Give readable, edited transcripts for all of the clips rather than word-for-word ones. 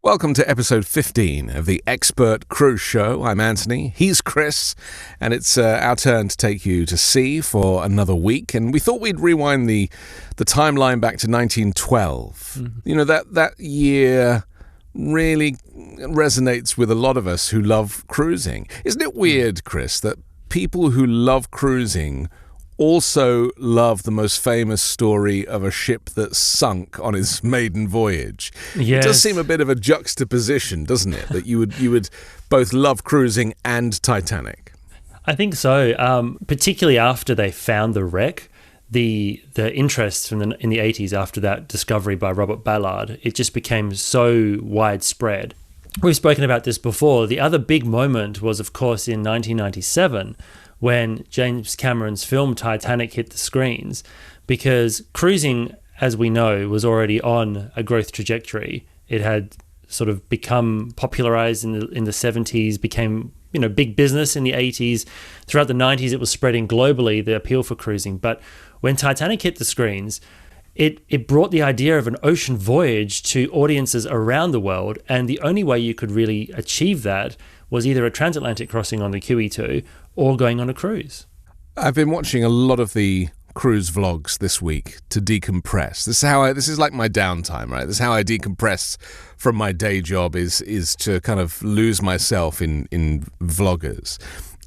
Welcome to episode 15 of the Expert Cruise Show. I'm Anthony, he's Chris, and it's our turn to take you to sea for another week. And we thought we'd rewind the timeline back to 1912. Mm-hmm. You know, that year really resonates with a lot of us who love cruising. Isn't it weird, Chris, that people who love cruising also love the most famous story of a ship that sunk on its maiden voyage? Yes. It does seem a bit of a juxtaposition, doesn't it? That you would both love cruising and Titanic. I think so. Particularly after they found the wreck, the interest in the 80s after that discovery by Robert Ballard, it just became so widespread. We've spoken about this before. The other big moment was, of course, in 1997, when James Cameron's film Titanic hit the screens, because cruising, as we know, was already on a growth trajectory. It had sort of become popularized in the 70s, became big business in the 80s. Throughout the 90s, it was spreading globally, the appeal for cruising. But when Titanic hit the screens, it brought the idea of an ocean voyage to audiences around the world, and the only way you could really achieve that was either a transatlantic crossing on the QE2 or going on a cruise. I've been watching a lot of the cruise vlogs this week to decompress. This is like my downtime, right? This is how I decompress from my day job is to kind of lose myself in vloggers.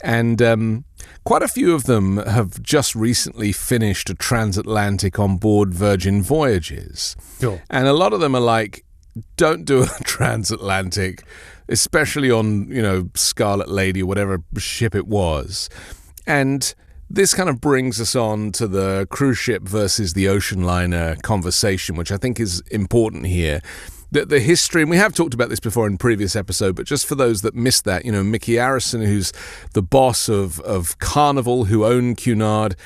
And quite a few of them have just recently finished a transatlantic on board Virgin Voyages. Sure. And a lot of them are like, don't do a transatlantic, especially on, Scarlet Lady or whatever ship it was. And this kind of brings us on to the cruise ship versus the ocean liner conversation, which I think is important here. The history, and we have talked about this before in previous episode, but just for those that missed that, Mickey Arison, who's the boss of Carnival, who owned Cunard,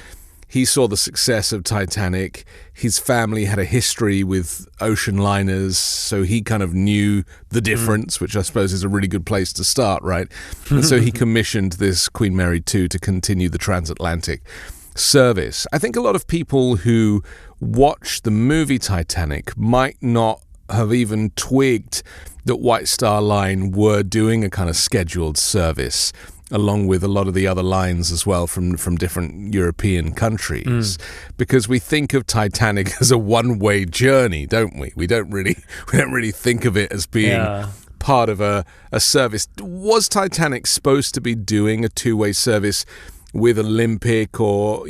he saw the success of Titanic. His family had a history with ocean liners, so he kind of knew the difference, which I suppose is a really good place to start, right? And so he commissioned this Queen Mary II to continue the transatlantic service. I think a lot of people who watch the movie Titanic might not have even twigged that White Star Line were doing a kind of scheduled service along with a lot of the other lines as well from different European countries, because we think of Titanic as a one-way journey, don't we? We don't really think of it as being part of a service. Was Titanic supposed to be doing a two-way service with Olympic or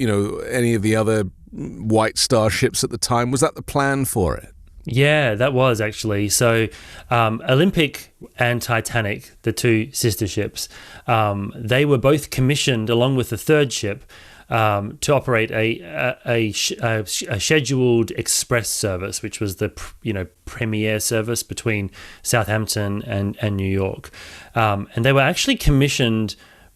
any of the other White Star ships at the time? Was that the plan for it? Yeah, that was actually. So Olympic and Titanic, the two sister ships, they were both commissioned along with the third ship to operate a scheduled express service, which was the premier service between Southampton and New York. And they were actually commissioned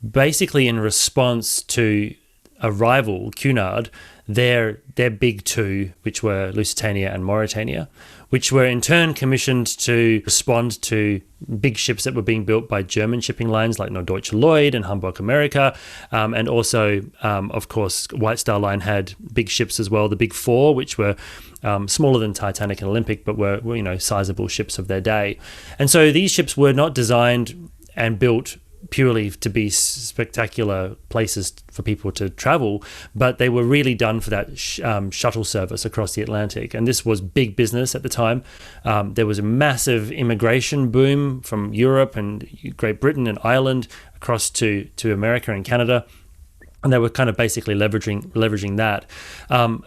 basically in response to a rival, Cunard, their big two, which were Lusitania and Mauretania, which were in turn commissioned to respond to big ships that were being built by German shipping lines like Norddeutsche Lloyd and Hamburg America. And also, of course, White Star Line had big ships as well, the Big Four, which were smaller than Titanic and Olympic, but were sizable ships of their day. And so these ships were not designed and built purely to be spectacular places for people to travel, but they were really done for that shuttle service across the Atlantic. And this was big business at the time. There was a massive immigration boom from Europe and Great Britain and Ireland across to America and Canada. And they were kind of basically leveraging that.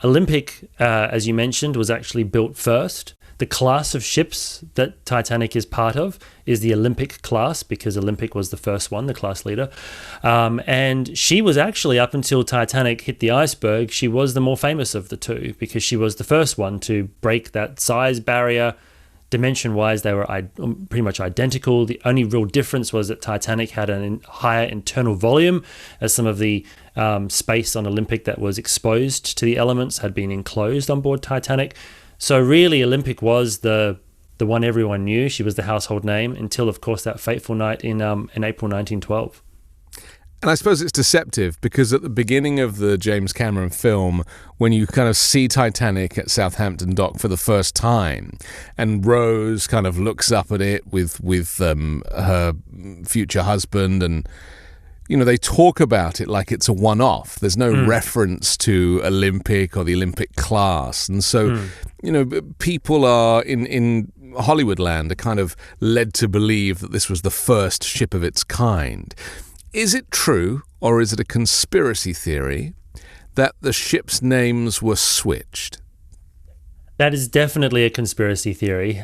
Olympic, as you mentioned, was actually built first. The class of ships that Titanic is part of is the Olympic class, because Olympic was the first one, the class leader. And she was actually, up until Titanic hit the iceberg, she was the more famous of the two, because she was the first one to break that size barrier. Dimension-wise, they were pretty much identical. The only real difference was that Titanic had a higher internal volume, as some of the space on Olympic that was exposed to the elements had been enclosed on board Titanic. So really, Olympic was the one everyone knew. She was the household name until, of course, that fateful night in April 1912. And I suppose it's deceptive because at the beginning of the James Cameron film, when you kind of see Titanic at Southampton Dock for the first time, and Rose kind of looks up at it with her future husband, and they talk about it like it's a one-off. There's no reference to Olympic or the Olympic class, and so people are in Hollywood land are kind of led to believe that this was the first ship of its kind. Is it true, or is it a conspiracy theory, that the ship's names were switched? That is definitely a conspiracy theory.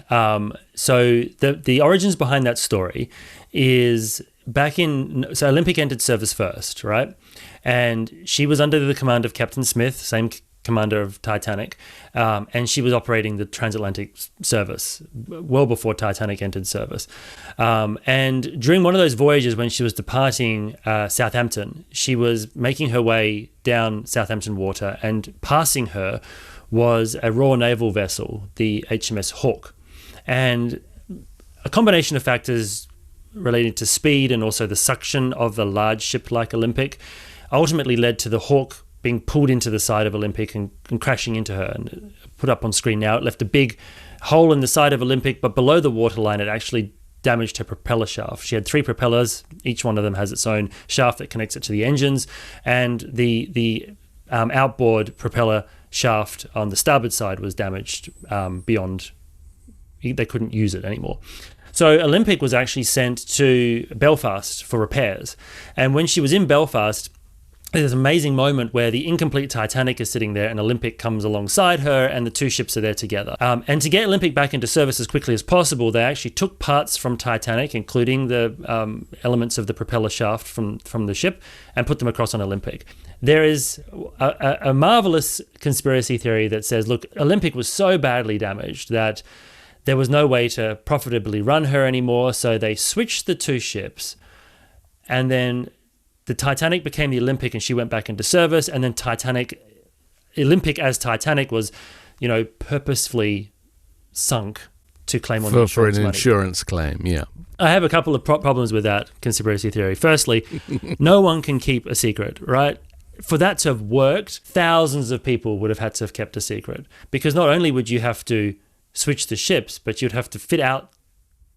So the origins behind that story is so Olympic entered service first, right? And she was under the command of Captain Smith, same commander of Titanic, and she was operating the transatlantic service well before Titanic entered service. And during one of those voyages when she was departing Southampton, she was making her way down Southampton water, and passing her was a Royal Naval vessel, the HMS Hawke. And a combination of factors relating to speed and also the suction of the large ship like Olympic ultimately led to the Hawke being pulled into the side of Olympic and crashing into her. And put up on screen now, it left a big hole in the side of Olympic, but below the waterline it actually damaged her propeller shaft. She had 3 propellers. Each one of them has its own shaft that connects it to the engines, and the outboard propeller shaft on the starboard side was damaged beyond, they couldn't use it anymore. So Olympic was actually sent to Belfast for repairs. And when she was in Belfast, there's an amazing moment where the incomplete Titanic is sitting there and Olympic comes alongside her and the two ships are there together. And to get Olympic back into service as quickly as possible, they actually took parts from Titanic, including the elements of the propeller shaft from the ship, and put them across on Olympic. There is a marvelous conspiracy theory that says, look, Olympic was so badly damaged that there was no way to profitably run her anymore, so they switched the two ships, and then the Titanic became the Olympic and she went back into service, and then Olympic as Titanic was, purposefully sunk to claim on the insurance money. Insurance claim, yeah. I have a couple of problems with that conspiracy theory. Firstly, no one can keep a secret, right? For that to have worked, thousands of people would have had to have kept a secret, because not only would you have to switch the ships, but you'd have to fit out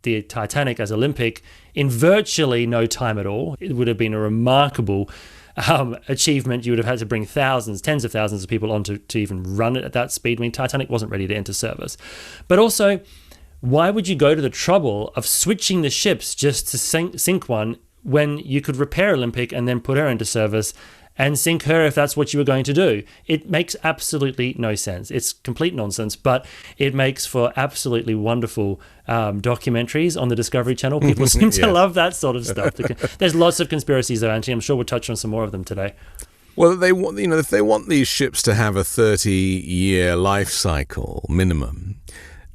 the Titanic as Olympic in virtually no time at all. It would have been a remarkable achievement. You would have had to bring thousands, tens of thousands of people on to even run it at that speed. I mean, Titanic wasn't ready to enter service. But also, why would you go to the trouble of switching the ships just to sink one when you could repair Olympic and then put her into service and sink her if that's what you were going to do? It makes absolutely no sense. It's complete nonsense, but it makes for absolutely wonderful documentaries on the Discovery Channel. People seem to love that sort of stuff. There's lots of conspiracies there, Anthony. I'm sure we'll touch on some more of them today. Well, if they want these ships to have a 30-year life cycle minimum,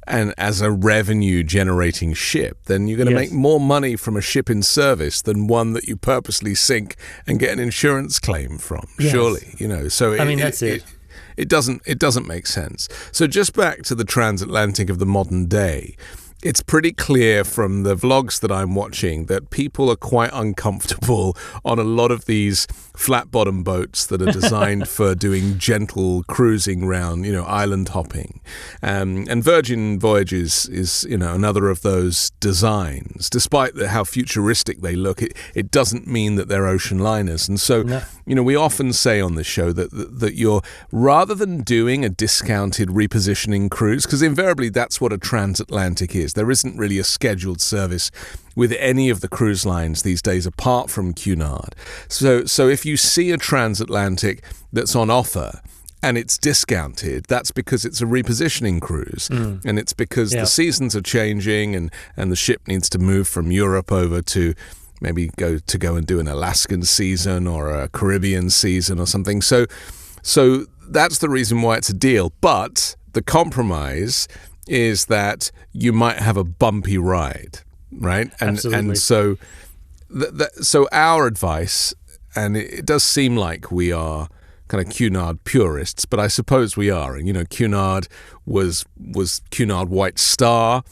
and as a revenue-generating ship, then you're going to make more money from a ship in service than one that you purposely sink and get an insurance claim from. Yes. Surely, So that's it. It doesn't make sense. So just back to the transatlantic of the modern day. It's pretty clear from the vlogs that I'm watching that people are quite uncomfortable on a lot of these flat-bottom boats that are designed for doing gentle cruising around, island hopping. And Virgin Voyages is, another of those designs. Despite how futuristic they look, it doesn't mean that they're ocean liners. And so, we often say on this show that you're, rather than doing a discounted repositioning cruise, because invariably that's what a transatlantic is. There isn't really a scheduled service with any of the cruise lines these days apart from Cunard. So if you see a transatlantic that's on offer and it's discounted, that's because it's a repositioning cruise. And it's because the seasons are changing and the ship needs to move from Europe over to maybe go and do an Alaskan season or a Caribbean season or something. So that's the reason why it's a deal. But the compromise is that you might have a bumpy ride, right? And so so our advice, and it does seem like we are kind of Cunard purists, but I suppose we are. And Cunard was Cunard White Star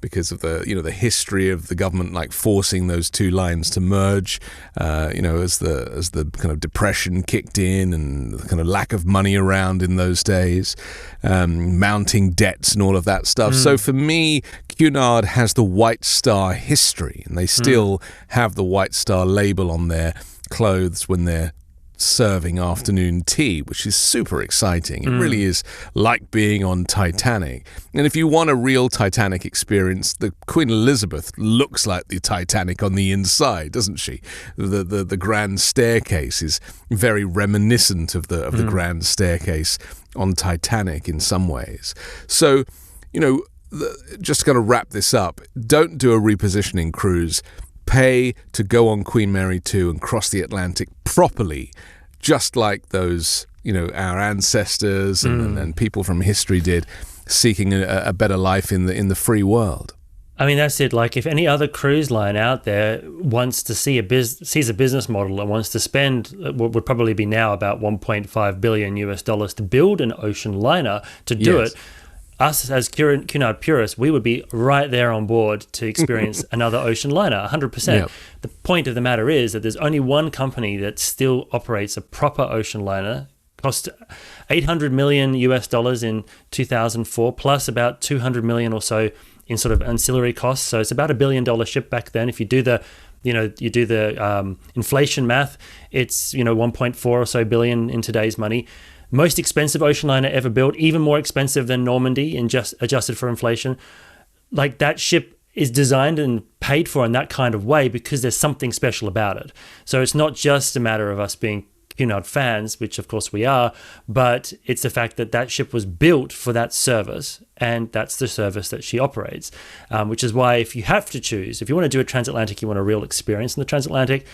because of the history of the government like forcing those two lines to merge, as the kind of depression kicked in and the kind of lack of money around in those days, mounting debts and all of that stuff. So for me, Cunard has the White Star history, and they still have the White Star label on their clothes when they're serving afternoon tea, which is super exciting. It really is like being on Titanic. And if you want a real Titanic experience, the Queen Elizabeth looks like the Titanic on the inside, doesn't she? The grand staircase is very reminiscent of the grand staircase on Titanic in some ways. So, just going to wrap this up, don't do a repositioning cruise. Pay to go on Queen Mary 2 and cross the Atlantic properly, just like those, our ancestors and people from history did, seeking a better life in the free world. I mean, that's it. Like, if any other cruise line out there wants to sees a business model and wants to spend what would probably be now about $1.5 billion US to build an ocean liner to do it, us as Cunard purists, we would be right there on board to experience another ocean liner, 100%. Yep. The point of the matter is that there's only one company that still operates a proper ocean liner. Cost $800 million US in 2004, plus about 200 million or so in sort of ancillary costs. So it's about $1 billion ship back then. If you do the inflation math, it's 1.4 or so billion in today's money. Most expensive ocean liner ever built, even more expensive than Normandy, and just adjusted for inflation. Like, that ship is designed and paid for in that kind of way because there's something special about it. So it's not just a matter of us being Cunard fans, which of course we are, but it's the fact that that ship was built for that service, and that's the service that she operates, which is why if you have to choose, if you want to do a transatlantic, you want a real experience in the transatlantic,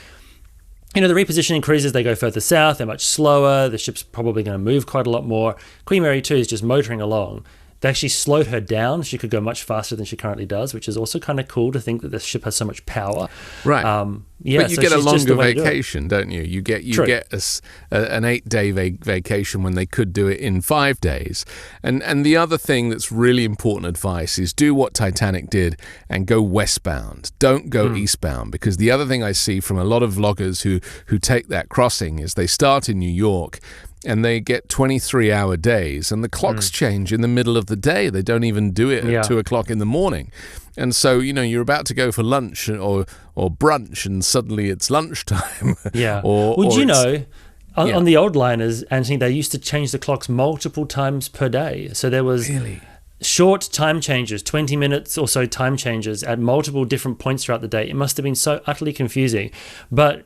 the repositioning cruises, they go further south, they're much slower, the ship's probably going to move quite a lot more. Queen Mary 2 is just motoring along. They actually slowed her down. She could go much faster than she currently does, which is also kind of cool to think that this ship has so much power. Right. But you get a longer vacation, don't you? You get an 8-day vacation when they could do it in 5 days. And the other thing that's really important advice is do what Titanic did and go westbound. Don't go eastbound, because the other thing I see from a lot of vloggers who take that crossing is they start in New York and they get 23-hour days, and the clocks change in the middle of the day. They don't even do it at 2 o'clock in the morning. And so, you're about to go for lunch or brunch, and suddenly it's lunchtime. Yeah. On the old liners, Anthony, they used to change the clocks multiple times per day. So there was short time changes, 20 minutes or so time changes at multiple different points throughout the day. It must have been so utterly confusing. But,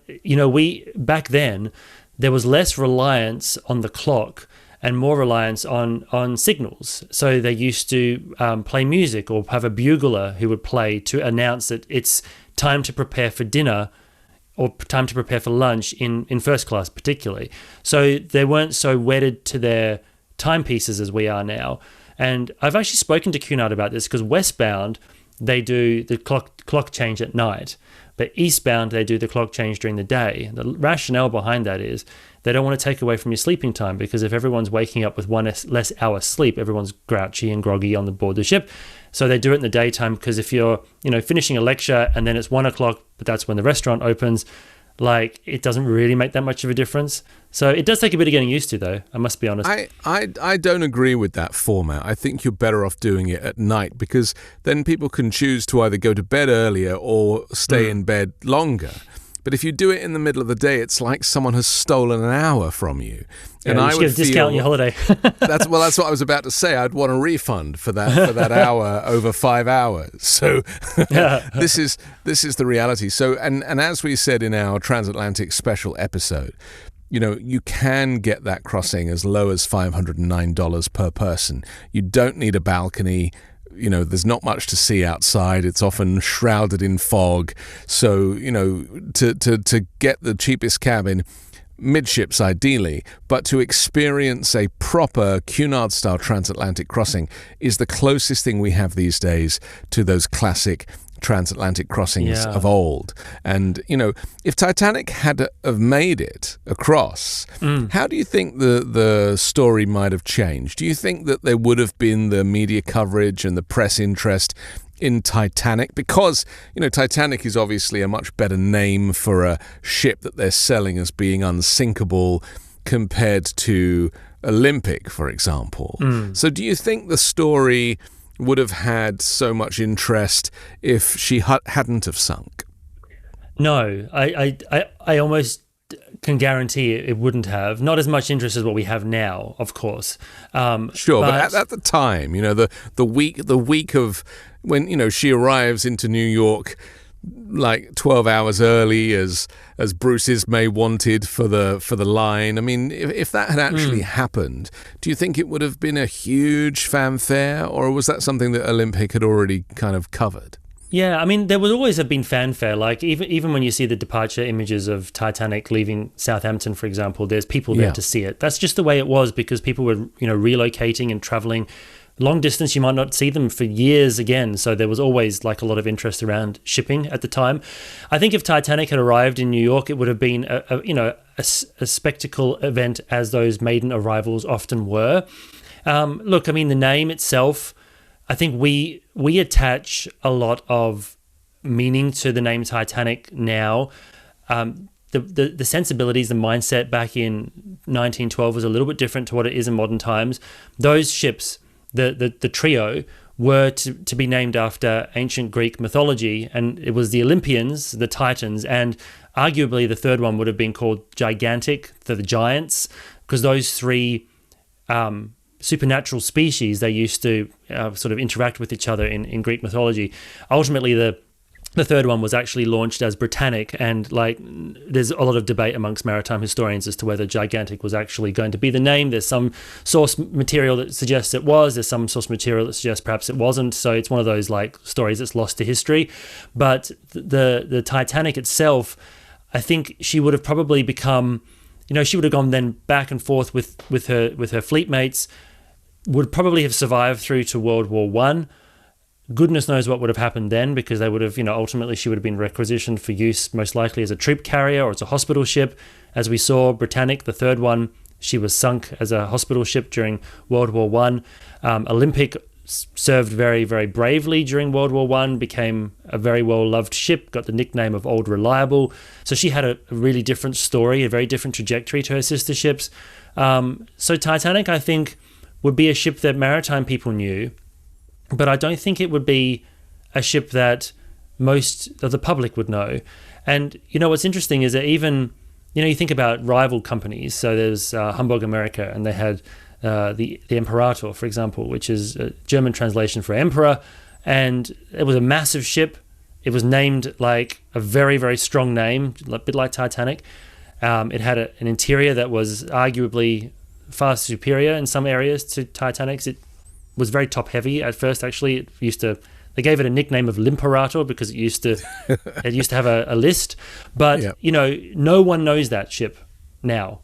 back then, there was less reliance on the clock and more reliance on signals. So they used to play music or have a bugler who would play to announce that it's time to prepare for dinner or time to prepare for lunch in first class particularly. So they weren't so wedded to their timepieces as we are now. And I've actually spoken to Cunard about this, because westbound, they do the clock change at night. But eastbound, they do the clock change during the day. The rationale behind that is they don't want to take away from your sleeping time, because if everyone's waking up with one less hour sleep, everyone's grouchy and groggy on the board the ship. So they do it in the daytime, because if you're finishing a lecture and then it's 1 o'clock, but that's when the restaurant opens, it doesn't really make that much of a difference. So it does take a bit of getting used to, though, I must be honest. I don't agree with that format. I think you're better off doing it at night, because then people can choose to either go to bed earlier or stay in bed longer. But if you do it in the middle of the day, it's like someone has stolen an hour from you. And I would get a discount on your holiday. That's what I was about to say. I'd want a refund for that hour over 5 hours. So this is the reality. So and as we said in our transatlantic special episode, you can get that crossing as low as $509 per person. You don't need a balcony. There's not much to see outside. It's often shrouded in fog. So, to get the cheapest cabin, midships ideally, but to experience a proper Cunard-style transatlantic crossing is the closest thing we have these days to those classic transatlantic crossings of old. And if Titanic had have made it across, how do you think the story might have changed? Do you think that there would have been the media coverage and the press interest in Titanic? Because, Titanic is obviously a much better name for a ship that they're selling as being unsinkable compared to Olympic, for example. So do you think the story would have had so much interest if she hadn't have sunk? No, I almost can guarantee it wouldn't have. Not as much interest as what we have now, of course. Sure, but at the time, the week of when she arrives into New York like 12 hours early as Bruce Ismay wanted for the line. I mean, if that had actually happened, do you think it would have been a huge fanfare, or was that something that Olympic had already kind of covered? Yeah, I mean, there would always have been fanfare. Like, even when you see the departure images of Titanic leaving Southampton, for example, there's people there to see it. That's just the way it was, because people were, relocating and traveling long distance. You might not see them for years again. So there was always like a lot of interest around shipping at the time. I think if Titanic had arrived in New York, it would have been a spectacle event, as those maiden arrivals often were. Look, I mean, the name itself, I think we attach a lot of meaning to the name Titanic now. The sensibilities, the mindset back in 1912 was a little bit different to what it is in modern times. Those ships, the trio, were to be named after ancient Greek mythology, and it was the Olympians, the Titans, and arguably the third one would have been called Gigantic, the giants, because those three supernatural species, they used to sort of interact with each other in Greek mythology. Ultimately, the third one was actually launched as Britannic, and there's a lot of debate amongst maritime historians as to whether Gigantic was actually going to be the name. There's some source material that suggests it was. There's some source material that suggests perhaps it wasn't. So it's one of those stories that's lost to history. But the Titanic itself, I think she would have probably become, she would have gone then back and forth with her fleet mates, would probably have survived through to World War One. Goodness knows what would have happened then, because they would have, ultimately she would have been requisitioned for use most likely as a troop carrier or as a hospital ship. As we saw, Britannic, the third one, she was sunk as a hospital ship during World War One. Olympic served very, very bravely during World War One, became a very well-loved ship, got the nickname of Old Reliable. So she had a really different story, a very different trajectory to her sister ships. So Titanic, I think, would be a ship that maritime people knew, but I don't think it would be a ship that most of the public would know. And, what's interesting is that even, you think about rival companies. So there's Hamburg America, and they had the Imperator, for example, which is a German translation for emperor. And it was a massive ship. It was named like a very, very strong name, a bit like Titanic. It had an interior that was arguably far superior in some areas to Titanic's. It was very top heavy at first. Actually, they gave it a nickname of Limperator because it used to have a list. But no one knows that ship now,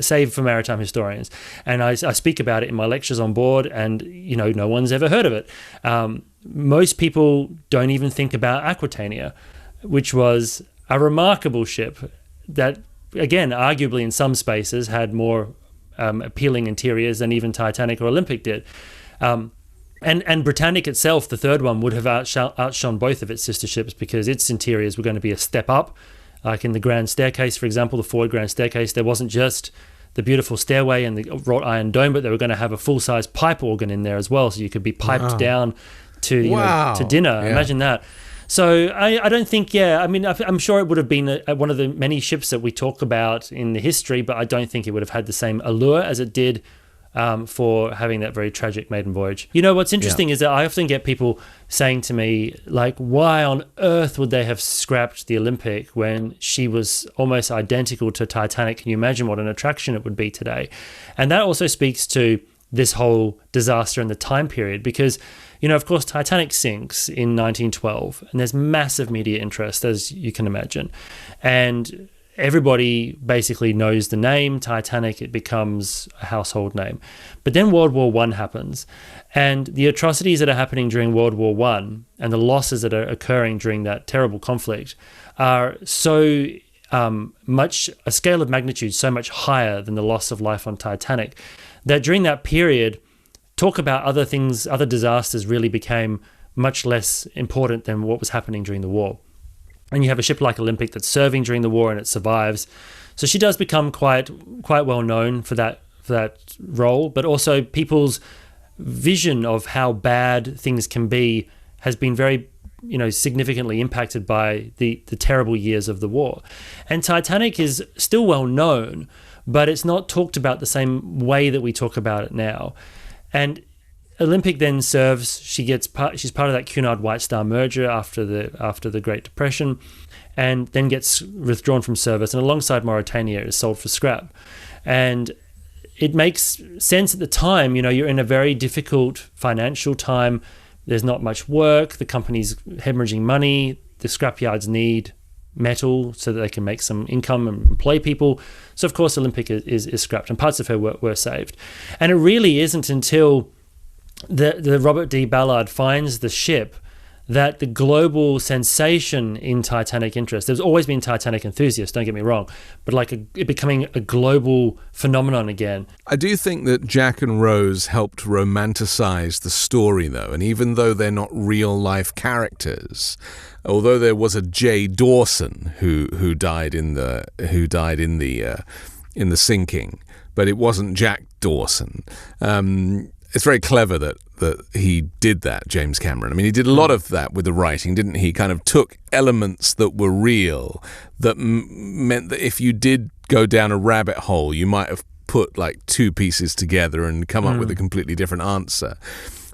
save for maritime historians. And I speak about it in my lectures on board, and no one's ever heard of it. Most people don't even think about Aquitania, which was a remarkable ship that, again, arguably in some spaces had more appealing interiors than even Titanic or Olympic did. And Britannic itself, the third one, would have outshone both of its sister ships, because its interiors were going to be a step up. Like in the Grand Staircase, for example, the forward Grand Staircase, there wasn't just the beautiful stairway and the wrought iron dome, but they were going to have a full-size pipe organ in there as well, so you could be piped down to to dinner. Yeah. Imagine that. So I don't think, I'm sure it would have been one of the many ships that we talk about in the history, but I don't think it would have had the same allure as it did for having that very tragic maiden voyage. What's interesting is that I often get people saying to me, why on earth would they have scrapped the Olympic when she was almost identical to Titanic? Can you imagine what an attraction it would be today? And that also speaks to this whole disaster in the time period, because of course, Titanic sinks in 1912, and there's massive media interest, as you can imagine. And everybody basically knows the name Titanic. It becomes a household name. But then World War I happens, and the atrocities that are happening during World War I and the losses that are occurring during that terrible conflict are so much, a scale of magnitude so much higher than the loss of life on Titanic, that during that period, talk about other things, other disasters really became much less important than what was happening during the war. And you have a ship like Olympic that's serving during the war and it survives. So she does become quite well known for that role, but also people's vision of how bad things can be has been very, significantly impacted by the terrible years of the war. And Titanic is still well known, but it's not talked about the same way that we talk about it now. And Olympic then serves. She's part of that Cunard White Star merger after the Great Depression, and then gets withdrawn from service. And alongside Mauritania, is sold for scrap. And it makes sense at the time. You're in a very difficult financial time. There's not much work. The company's hemorrhaging money. The scrapyards need metal so that they can make some income and employ people. So of course, Olympic is scrapped, and parts of her were saved. And it really isn't until the Robert D. Ballard finds the ship that the global sensation in Titanic interest. There's always been Titanic enthusiasts, don't get me wrong, but it becoming a global phenomenon again. I do think that Jack and Rose helped romanticize the story, though, and even though they're not real life characters, although there was a Jay Dawson who died in the sinking, but it wasn't Jack Dawson. It's very clever that he did that, James Cameron. I mean, he did a lot of that with the writing, didn't he? Kind of took elements that were real that meant that if you did go down a rabbit hole, you might have put like two pieces together and come up with a completely different answer.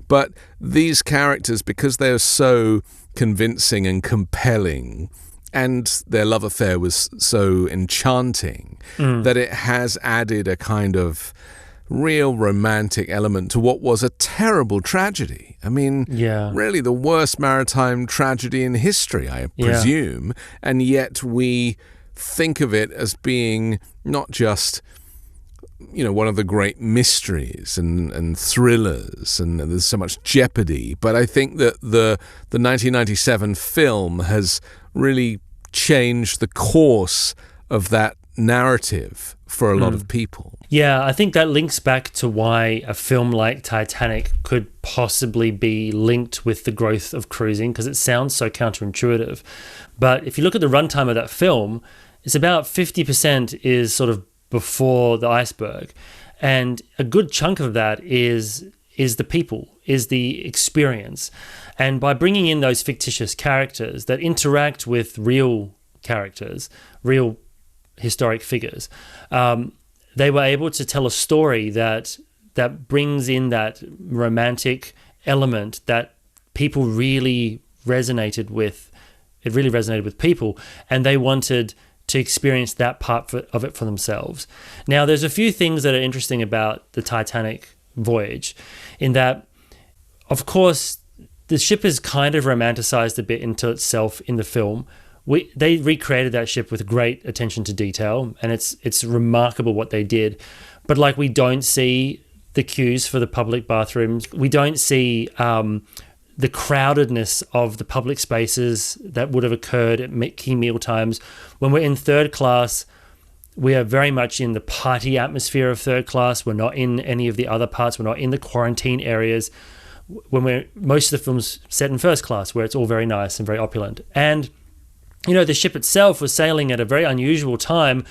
But these characters, because they're so convincing and compelling, and their love affair was so enchanting, that it has added a kind of real romantic element to what was a terrible tragedy. I mean, really the worst maritime tragedy in history, I presume, and yet we think of it as being not just, one of the great mysteries and thrillers, and there's so much jeopardy, but I think that the 1997 film has really changed the course of that narrative for a lot of people. Yeah, I think that links back to why a film like Titanic could possibly be linked with the growth of cruising, because it sounds so counterintuitive. But if you look at the runtime of that film, it's about 50% is sort of before the iceberg. And a good chunk of that is the people, is the experience. And by bringing in those fictitious characters that interact with real characters, real historic figures, they were able to tell a story that brings in that romantic element that people really resonated with. It really resonated with people, and they wanted to experience that part of it for themselves. Now, there's a few things that are interesting about the Titanic voyage, in that, of course, the ship is kind of romanticized a bit into itself in the film. They recreated that ship with great attention to detail, and it's remarkable what they did. But we don't see the queues for the public bathrooms. We don't see the crowdedness of the public spaces that would have occurred at key meal times. When we're in third class, we are very much in the party atmosphere of third class. We're not in any of the other parts. We're not in the quarantine areas. Most of the film's set in first class, where it's all very nice and very opulent. And the ship itself was sailing at a very unusual time,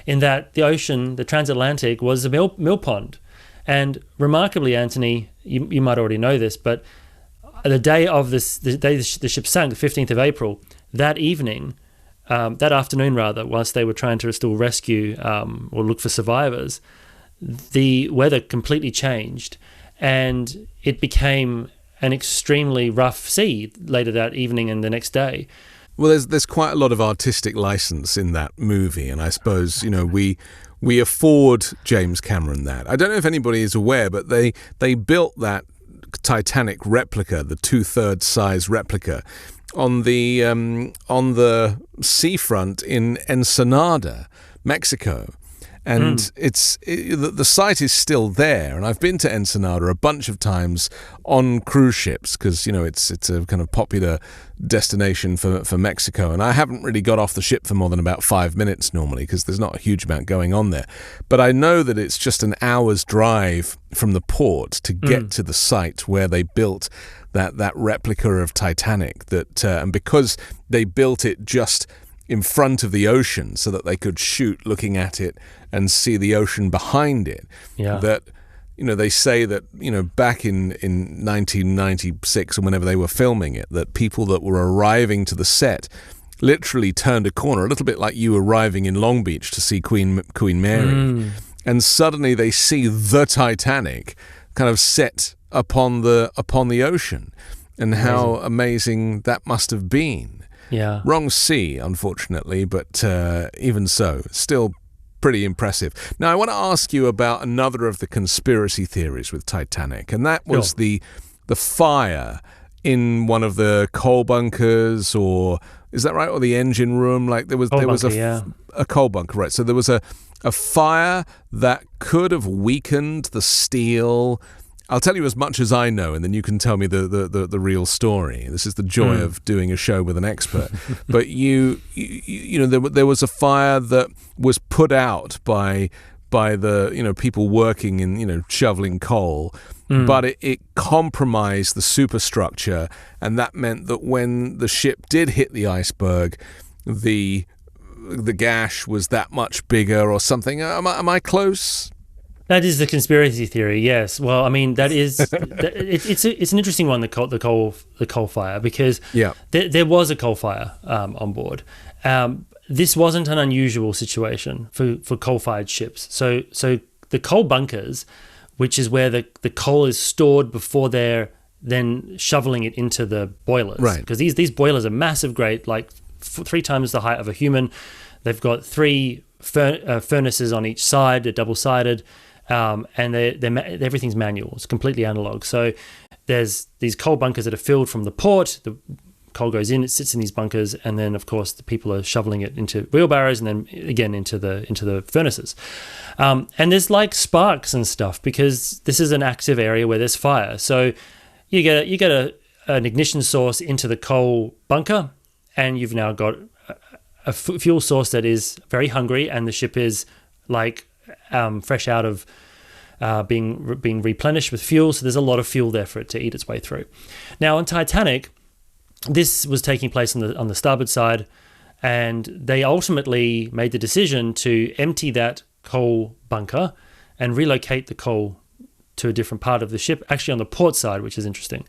in that the ocean, the transatlantic, was a mill pond. And remarkably, Anthony, you might already know this, but the day the ship sank, the 15th of April, that afternoon, whilst they were trying to still rescue or look for survivors, the weather completely changed, and it became an extremely rough sea later that evening and the next day. Well, there's quite a lot of artistic license in that movie, and I suppose we afford James Cameron that. I don't know if anybody is aware, but they built that Titanic replica, the 2/3 size replica, on the seafront in Ensenada, Mexico, And the site is still there. And I've been to Ensenada a bunch of times on cruise ships because, it's a kind of popular destination for Mexico. And I haven't really got off the ship for more than about 5 minutes normally because there's not a huge amount going on there. But I know that it's just an hour's drive from the port to get to the site where they built that replica of Titanic. And because they built it just in front of the ocean so that they could shoot looking at it and see the ocean behind it, that they say that back in 1996 and whenever they were filming it, that people that were arriving to the set literally turned a corner, a little bit like you arriving in Long Beach to see Queen Mary, and suddenly they see the Titanic kind of set upon the ocean, and how amazing that must have been. Yeah. Wrong sea, unfortunately, but even so, still pretty impressive. Now, I want to ask you about another of the conspiracy theories with Titanic, and that was the fire in one of the coal bunkers, or is that right? Or the engine room? Like there was a coal bunker, right? So there was a fire that could have weakened the steel. I'll tell you as much as I know, and then you can tell me the real story. This is the joy of doing a show with an expert. But there was a fire that was put out by the people working in shoveling coal, but it compromised the superstructure, and that meant that when the ship did hit the iceberg, the gash was that much bigger or something. Am I close? That is the conspiracy theory, yes. Well, I mean, that is it's an interesting one, the coal fire, because there was a coal fire on board. This wasn't an unusual situation for coal-fired ships. So the coal bunkers, which is where the coal is stored before they're then shoveling it into the boilers, right? Because these boilers are massive, great, like 3 times the height of a human. They've got 3 furnaces on each side. They're double-sided. And everything's manual. It's completely analog. So there's these coal bunkers that are filled from the port. The coal goes in, it sits in these bunkers, and then of course the people are shoveling it into wheelbarrows and then again into the furnaces. And there's like sparks and stuff because this is an active area where there's fire. So you get an ignition source into the coal bunker, and you've now got a fuel source that is very hungry, and the ship is like fresh out of being replenished with fuel, so there's a lot of fuel there for it to eat its way through. Now on Titanic, this was taking place on the starboard side, and they ultimately made the decision to empty that coal bunker and relocate the coal to a different part of the ship, actually on the port side, which is interesting.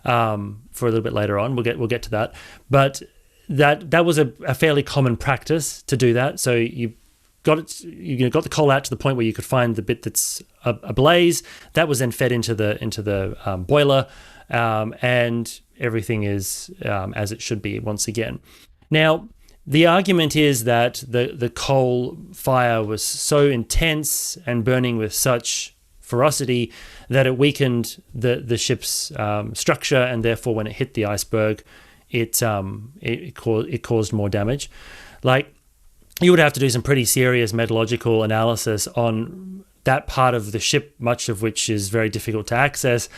For a little bit later on, we'll get to that, but that was a fairly common practice to do that. So you got the coal out to the point where you could find the bit that's ablaze. That was then fed into the boiler, and everything is as it should be once again. Now, the argument is that the coal fire was so intense and burning with such ferocity that it weakened the ship's structure, and therefore when it hit the iceberg, it caused more damage. Like, you would have to do some pretty serious metallurgical analysis on that part of the ship, much of which is very difficult to access,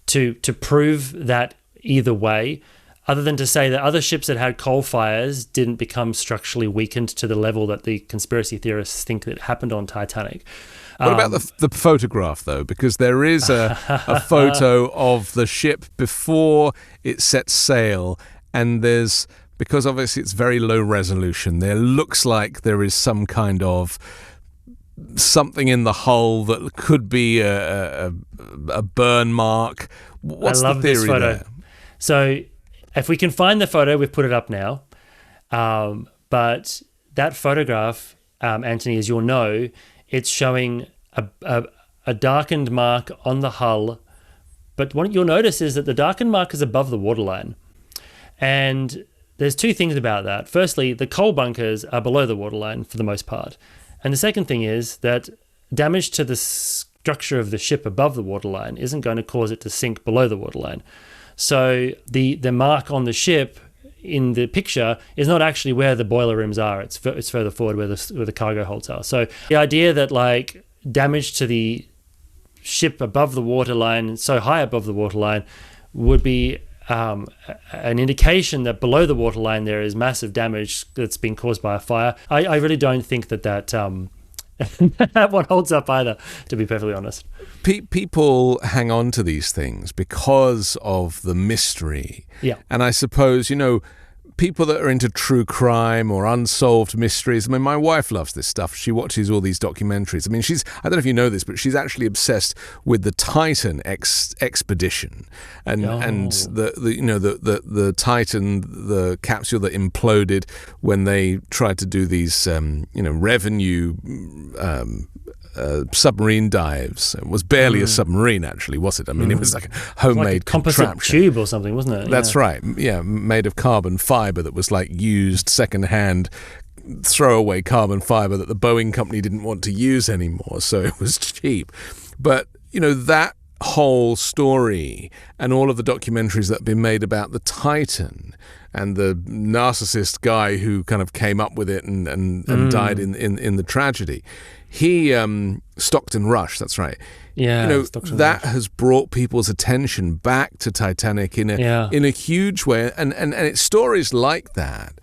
to prove that either way, other than to say that other ships that had coal fires didn't become structurally weakened to the level that the conspiracy theorists think that happened on Titanic. What about the photograph, though? Because there is a photo of the ship before it sets sail, and because obviously it's very low resolution, there looks like there is some kind of something in the hull that could be a burn mark. What's the theory this photo there? So if we can find the photo, we've put it up now. But that photograph, Anthony, as you'll know, it's showing a darkened mark on the hull. But what you'll notice is that the darkened mark is above the waterline. And there's 2 things about that. Firstly, the coal bunkers are below the waterline for the most part. And the second thing is that damage to the structure of the ship above the waterline isn't going to cause it to sink below the waterline. So the mark on the ship in the picture is not actually where the boiler rooms are. It's further forward where the cargo holds are. So the idea that like damage to the ship above the waterline, so high above the waterline, would be an indication that below the waterline there is massive damage that's been caused by a fire. I really don't think that that one holds up either, to be perfectly honest. People hang on to these things because of the mystery. Yeah. And I suppose, people that are into true crime or unsolved mysteries. I mean, my wife loves this stuff. She watches all these documentaries. I mean, I don't know if you know this, but she's actually obsessed with the Titan expedition and the Titan, the capsule that imploded when they tried to do these revenue submarine dives. It was barely a submarine, actually, was it? I mean, it was like a homemade composite contraption. tube or something, wasn't it? That's right. Yeah, made of carbon fiber that was like used secondhand throwaway carbon fiber that the Boeing company didn't want to use anymore, so it was cheap. But, that whole story and all of the documentaries that have been made about the Titan and the narcissist guy who kind of came up with it and died in the tragedy. He, Stockton Rush, that's right. Yeah, that has brought people's attention back to Titanic in a huge way, and it's stories like that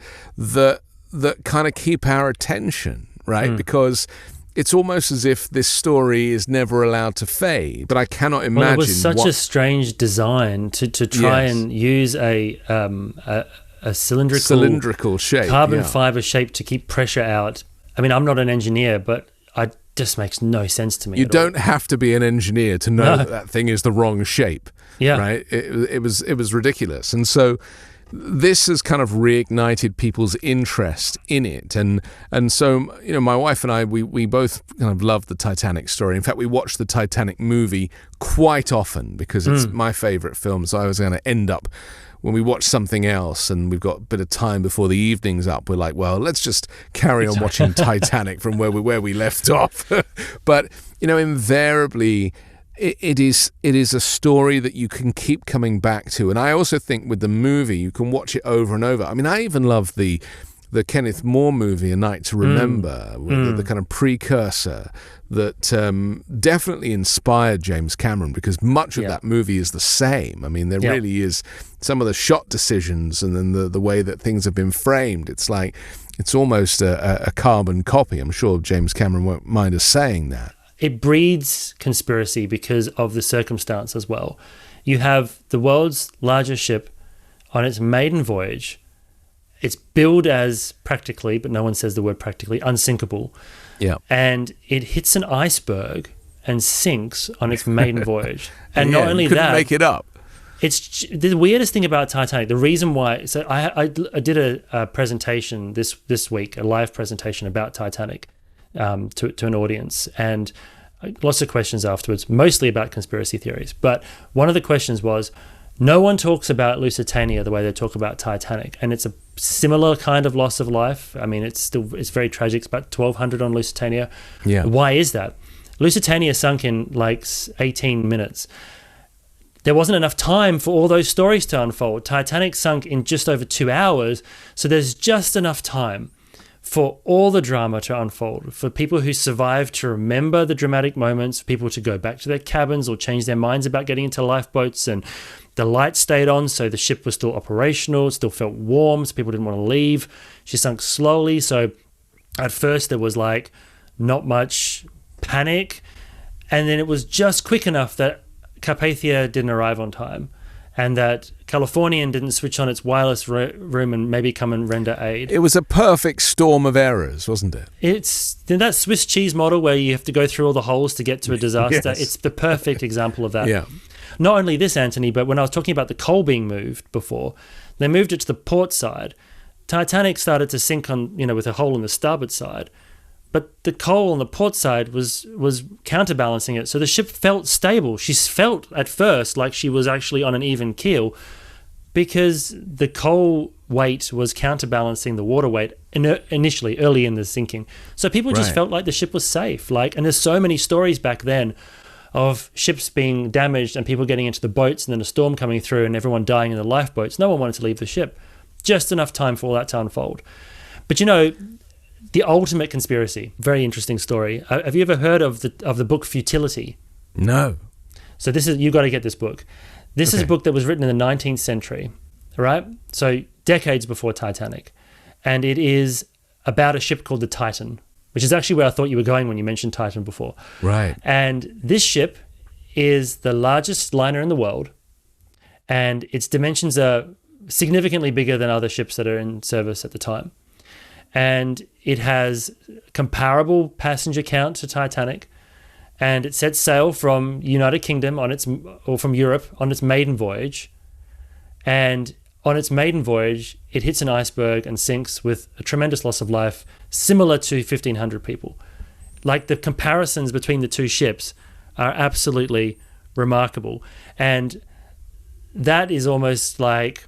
kind of keep our attention, right? Because it's almost as if this story is never allowed to fade. But I cannot imagine. Well, it was such a strange design to try and use a cylindrical shape, carbon fiber shape to keep pressure out. I mean, I'm not an engineer, but it just makes no sense to me. You don't have to be an engineer to know that thing is the wrong shape. Yeah. Right? It was ridiculous. And so this has kind of reignited people's interest in it. And so, my wife and I, we both kind of love the Titanic story. In fact, we watch the Titanic movie quite often because it's my favorite film. So I was going to end up, when we watch something else and we've got a bit of time before the evening's up, we're like, well, let's just carry on watching Titanic from where we left off. But, invariably, it is a story that you can keep coming back to. And I also think with the movie, you can watch it over and over. I mean, I even love the Kenneth More movie, A Night to Remember, the kind of precursor that definitely inspired James Cameron, because much of that movie is the same. I mean, there really is some of the shot decisions and then the way that things have been framed. It's like, it's almost a carbon copy. I'm sure James Cameron won't mind us saying that. It breeds conspiracy because of the circumstance as well. You have the world's largest ship on its maiden voyage. It's billed as practically, but no one says the word practically, unsinkable. Yeah. And it hits an iceberg and sinks on its maiden voyage. And not only couldn't that, make it up. It's the weirdest thing about Titanic. The reason why, so I did a presentation this week, a live presentation about Titanic to an audience, and lots of questions afterwards, mostly about conspiracy theories. But one of the questions was, no one talks about Lusitania the way they talk about Titanic, and it's a similar kind of loss of life. I mean, it's very tragic. It's about 1,200 on Lusitania. Yeah. Why is that? Lusitania sunk in like 18 minutes. There wasn't enough time for all those stories to unfold. Titanic sunk in just over 2 hours, so there's just enough time for all the drama to unfold, for people who survived to remember the dramatic moments, for people to go back to their cabins or change their minds about getting into lifeboats, and the lights stayed on, so the ship was still operational, it still felt warm, so people didn't want to leave. She sunk slowly, so at first there was like not much panic, and then it was just quick enough that Carpathia didn't arrive on time, and that Californian didn't switch on its wireless room and maybe come and render aid. It was a perfect storm of errors, wasn't it? It's that Swiss cheese model where you have to go through all the holes to get to a disaster. Yes. It's the perfect example of that. Yeah. Not only this, Anthony, but when I was talking about the coal being moved before, they moved it to the port side. Titanic started to sink on, with a hole on the starboard side, but the coal on the port side was counterbalancing it. So the ship felt stable. She felt at first like she was actually on an even keel because the coal weight was counterbalancing the water weight initially, early in the sinking. So people just felt like the ship was safe. And there's so many stories back then of ships being damaged and people getting into the boats and then a storm coming through and everyone dying in the lifeboats. No one wanted to leave the ship. just enough time for all that to unfold. But you know, the ultimate conspiracy, very interesting story. Have you ever heard of the book Futility? No. So you got to get this book. This is a book that was written in the 19th century, right? So decades before Titanic. And it is about a ship called the Titan, which is actually where I thought you were going when you mentioned Titan before. Right. And this ship is the largest liner in the world, and its dimensions are significantly bigger than other ships that are in service at the time. And it has comparable passenger count to Titanic, and it sets sail from United Kingdom or from Europe on its maiden voyage. And on its maiden voyage, it hits an iceberg and sinks with a tremendous loss of life, similar to 1,500 people. Like, the comparisons between the two ships are absolutely remarkable. And that is almost like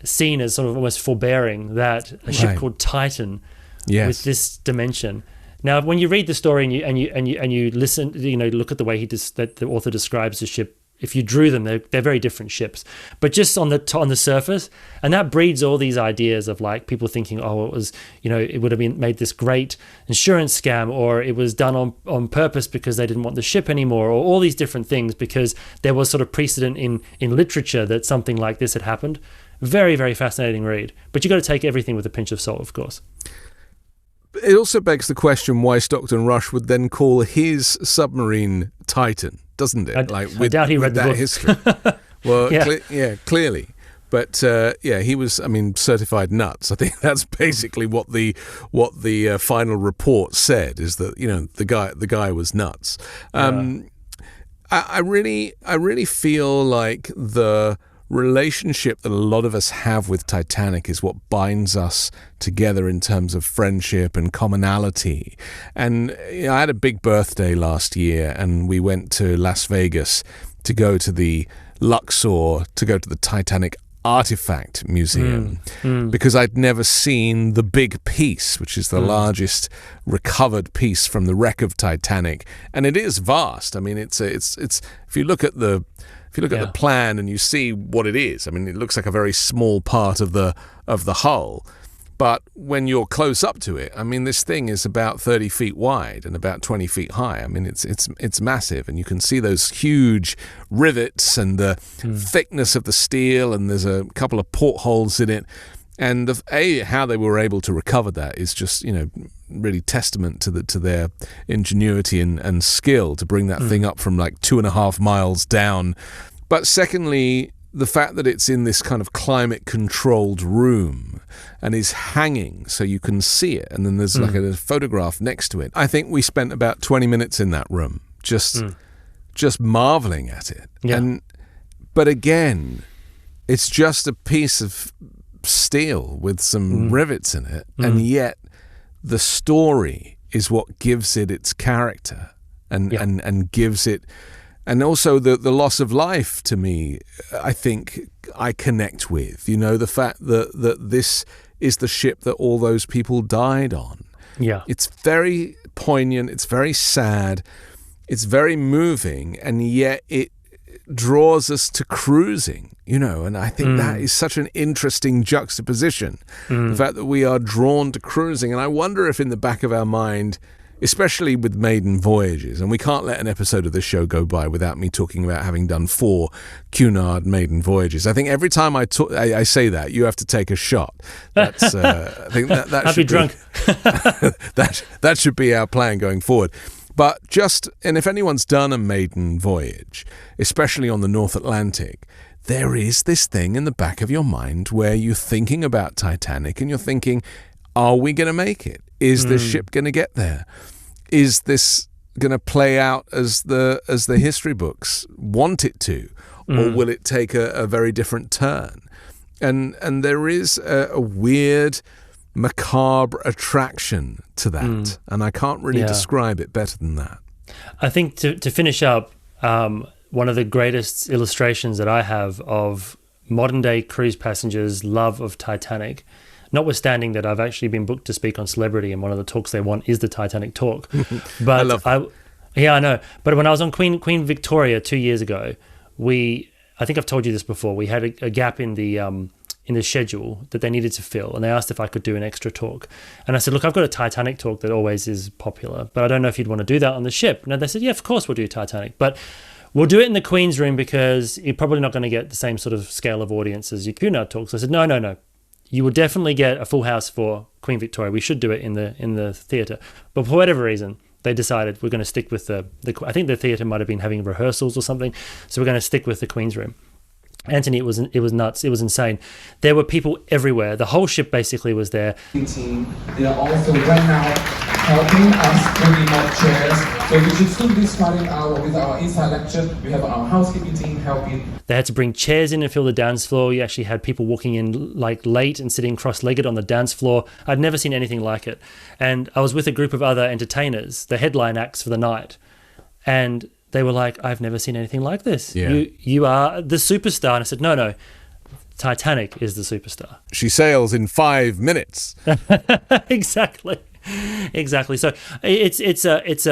seen as sort of almost forbearing that a ship called Titan with this dimension. Now, when you read the story and you listen, you know, look at the way that the author describes the ship. If you drew them, they're very different ships. But just on the surface, and that breeds all these ideas of like people thinking, oh, it was, you know, it would have been made this great insurance scam, or it was done on purpose because they didn't want the ship anymore, or all these different things because there was sort of precedent in literature that something like this had happened. Very, very fascinating read. But you got to take everything with a pinch of salt, of course. It also begs the question why Stockton Rush would then call his submarine Titan, doesn't it? I doubt he read the book. History. Well, clearly. But he was, certified nuts. I think that's basically what the final report said, is that, you know, the guy was nuts. I really feel like the relationship that a lot of us have with Titanic is what binds us together in terms of friendship and commonality. And you know, I had a big birthday last year, and we went to Las Vegas to go to the Luxor, to go to the Titanic Artifact Museum, because I'd never seen the big piece, which is the largest recovered piece from the wreck of Titanic, and it is vast. I mean, it's if you look at the plan and you see what it is, I mean, it looks like a very small part of the hull. But when you're close up to it, I mean, this thing is about 30 feet wide and about 20 feet high. I mean, it's massive, and you can see those huge rivets and the thickness of the steel, and there's a couple of portholes in it. And how they were able to recover that is just, you know, really testament to their ingenuity and skill to bring that thing up from like 2.5 miles down. But secondly, the fact that it's in this kind of climate-controlled room and is hanging so you can see it, and then there's like a photograph next to it. I think we spent about 20 minutes in that room just marveling at it. Yeah. But again, it's just a piece of steel with some rivets in it, and yet the story is what gives it its character and gives it. And also the loss of life, to me, I think I connect with. You know, the fact that this is the ship that all those people died on. Yeah. It's very poignant. It's very sad. It's very moving. And yet it draws us to cruising, you know. And I think that is such an interesting juxtaposition. The fact that we are drawn to cruising. And I wonder if in the back of our mind, especially with maiden voyages, and we can't let an episode of this show go by without me talking about having done 4 Cunard maiden voyages. I think every time I say that, you have to take a shot. That's I think that I'd be drunk. that should be our plan going forward. But and if anyone's done a maiden voyage, especially on the North Atlantic, there is this thing in the back of your mind where you're thinking about Titanic and you're thinking, are we going to make it? Is this ship going to get there? Is this going to play out as the history books want it to? Or will it take a very different turn? And there is a weird, macabre attraction to that. And I can't really describe it better than that. I think to finish up, one of the greatest illustrations that I have of modern-day cruise passengers' love of Titanic, notwithstanding that I've actually been booked to speak on Celebrity, and one of the talks they want is the Titanic talk. But I love that. I know. But when I was on Queen Victoria 2 years ago, I think I've told you this before, we had a gap in the in the schedule that they needed to fill, and they asked if I could do an extra talk. And I said, look, I've got a Titanic talk that always is popular, but I don't know if you'd want to do that on the ship. And they said, yeah, of course we'll do Titanic, but we'll do it in the Queen's room because you're probably not going to get the same sort of scale of audience as your Cunard talks. I said, no. You will definitely get a full house for Queen Victoria. We should do it in the theatre. But for whatever reason, they decided we're going to stick with the I think the theatre might have been having rehearsals or something, so we're going to stick with the Queen's room. Anthony, it was nuts. It was insane. There were people everywhere. The whole ship basically was there. Team, they are also right now helping us bringing up chairs. So we should soon be starting with our inside lecture. We have our housekeeping team helping. They had to bring chairs in and fill the dance floor. You actually had people walking in like late and sitting cross-legged on the dance floor. I'd never seen anything like it. And I was with a group of other entertainers, the headline acts for the night. And they were like, I've never seen anything like this. Yeah. You are the superstar. And I said, no, Titanic is the superstar. She sails in 5 minutes. Exactly. So it's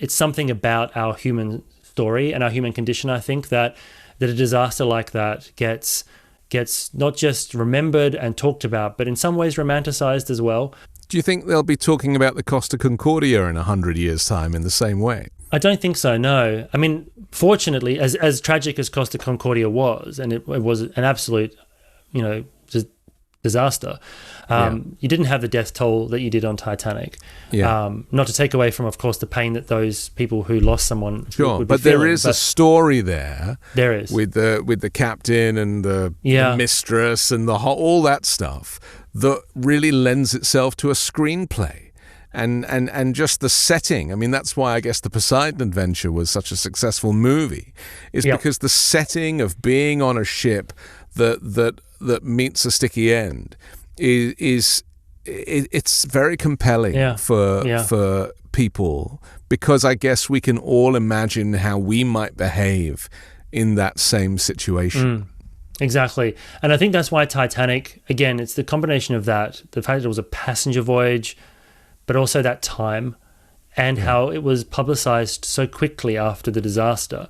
something about our human story and our human condition. I think that a disaster like that gets not just remembered and talked about, but in some ways romanticized as well. Do you think they'll be talking about the Costa Concordia in 100 years' time in the same way? I don't think so, no. I mean, fortunately, as tragic as Costa Concordia was, and it was an absolute, disaster, you didn't have the death toll that you did on Titanic. Yeah. Not to take away from, of course, the pain that those people who lost someone sure, would be but feeling, there is a story there. There is. With the captain and the mistress and all that stuff that really lends itself to a screenplay. And just the setting. I mean, that's why I guess the Poseidon Adventure was such a successful movie, is because the setting of being on a ship that meets a sticky end it's very compelling for people, because I guess we can all imagine how we might behave in that same situation. Exactly. And I think that's why Titanic, again, it's the combination of that, the fact that it was a passenger voyage, but also that time and how it was publicized so quickly after the disaster.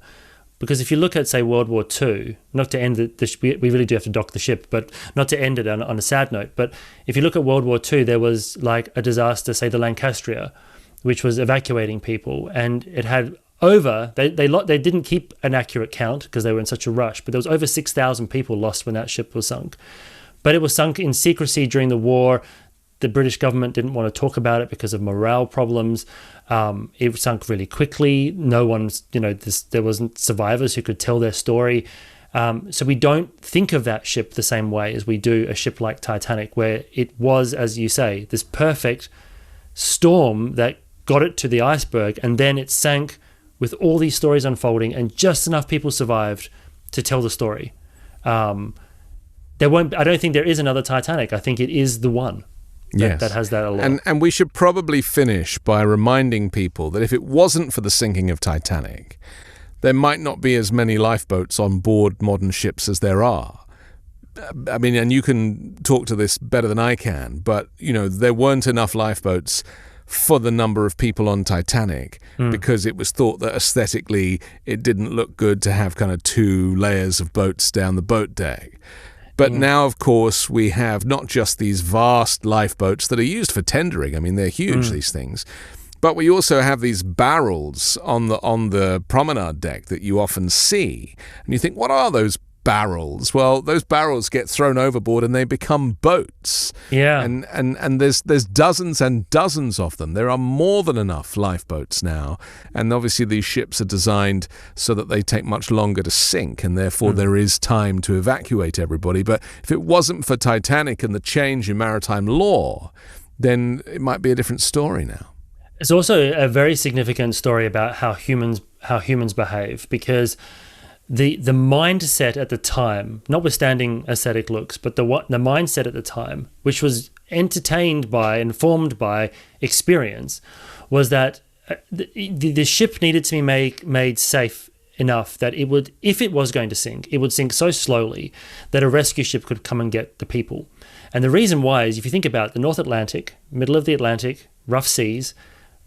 Because if you look at, say, World War II, not to end we really do have to dock the ship, but not to end it on a sad note, but if you look at World War II, there was like a disaster, say the Lancastria, which was evacuating people, and it had they didn't keep an accurate count because they were in such a rush, but there was over 6,000 people lost when that ship was sunk. But it was sunk in secrecy during the war. The British government didn't want to talk about it because of morale problems. It sunk really quickly. No one's, there wasn't survivors who could tell their story. So we don't think of that ship the same way as we do a ship like Titanic, where it was, as you say, this perfect storm that got it to the iceberg, and then it sank with all these stories unfolding, and just enough people survived to tell the story. I don't think there is another Titanic. I think it is the one. That has that allure. And we should probably finish by reminding people that if it wasn't for the sinking of Titanic, there might not be as many lifeboats on board modern ships as there are. I mean, and you can talk to this better than I can, but, there weren't enough lifeboats for the number of people on Titanic because it was thought that aesthetically it didn't look good to have kind of 2 layers of boats down the boat deck. But now, of course, we have not just these vast lifeboats that are used for tendering. I mean, they're huge, these things. But we also have these barrels on the promenade deck that you often see. And you think, what are those barrels? Well, those barrels get thrown overboard and they become boats. Yeah. And there's dozens and dozens of them. There are more than enough lifeboats now. And obviously these ships are designed so that they take much longer to sink, and therefore there is time to evacuate everybody. But if it wasn't for Titanic and the change in maritime law, then it might be a different story now. It's also a very significant story about how humans behave, because the mindset at the time, notwithstanding aesthetic looks, but the mindset at the time, which was entertained by and formed by experience, was that the ship needed to be made safe enough that it would, if it was going to sink, it would sink so slowly that a rescue ship could come and get the people. And the reason why is, if you think about the North Atlantic, middle of the Atlantic, rough seas,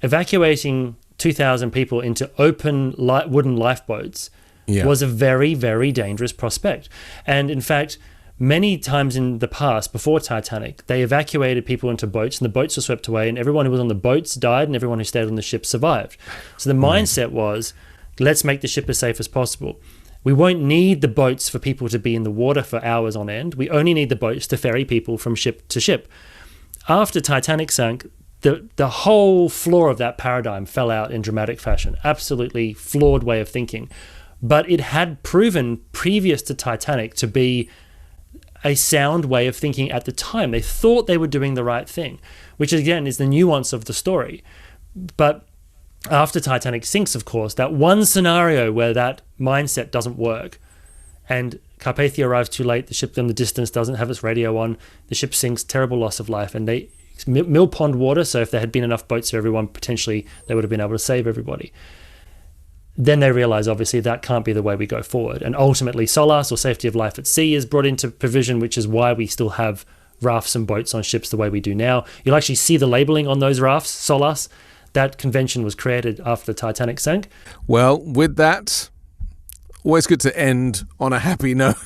evacuating 2,000 people into open wooden lifeboats was a very, very dangerous prospect. And in fact, many times in the past, before Titanic, they evacuated people into boats, and the boats were swept away, and everyone who was on the boats died, and everyone who stayed on the ship survived. So the mindset was, let's make the ship as safe as possible. We won't need the boats for people to be in the water for hours on end. We only need the boats to ferry people from ship to ship. After Titanic sank, the whole floor of that paradigm fell out in dramatic fashion. Absolutely flawed way of thinking. But it had proven previous to Titanic to be a sound way of thinking at the time. They thought they were doing the right thing, which again is the nuance of the story. But after Titanic sinks, of course, that one scenario where that mindset doesn't work, and Carpathia arrives too late, the ship in the distance doesn't have its radio on, the ship sinks, terrible loss of life, and they mill pond water, so if there had been enough boats for everyone, potentially they would have been able to save everybody. Then they realize, obviously, that can't be the way we go forward. And ultimately, SOLAS, or safety of life at sea, is brought into provision, which is why we still have rafts and boats on ships the way we do now. You'll actually see the labeling on those rafts, SOLAS. That convention was created after the Titanic sank. Well, with that, always good to end on a happy note.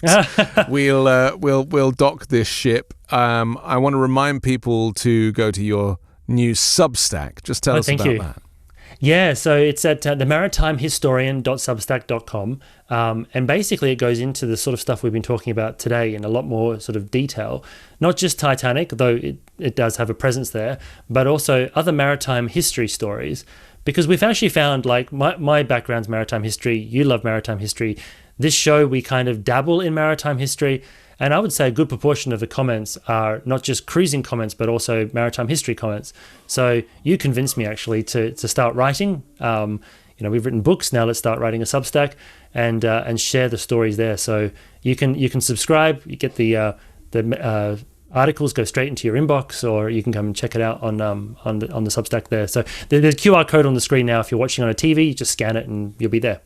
We'll dock this ship. I want to remind people to go to your new Substack. Just tell us about that. Yeah, so it's at themaritimehistorian.substack.com, and basically it goes into the sort of stuff we've been talking about today in a lot more sort of detail. Not just Titanic, though it does have a presence there, but also other maritime history stories, because we've actually found, like, my background's maritime history, you love maritime history. This show, we kind of dabble in maritime history, and I would say a good proportion of the comments are not just cruising comments, but also maritime history comments. So you convinced me actually to start writing. We've written books, now let's start writing a Substack and share the stories there. So you can subscribe, you get the articles go straight into your inbox, or you can come and check it out on the Substack there. So there's a QR code on the screen now. If you're watching on a TV, you just scan it and you'll be there.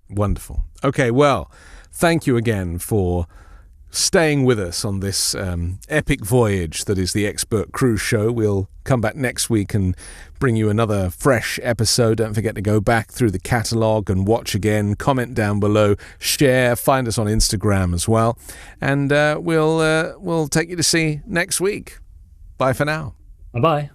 Wonderful. Okay, well, thank you again for staying with us on this epic voyage that is the Expert Cruise Show. We'll come back next week and bring you another fresh episode. Don't forget to go back through the catalogue and watch again. Comment down below, share, find us on Instagram as well, and we'll take you to see next week. Bye for now. Bye-bye.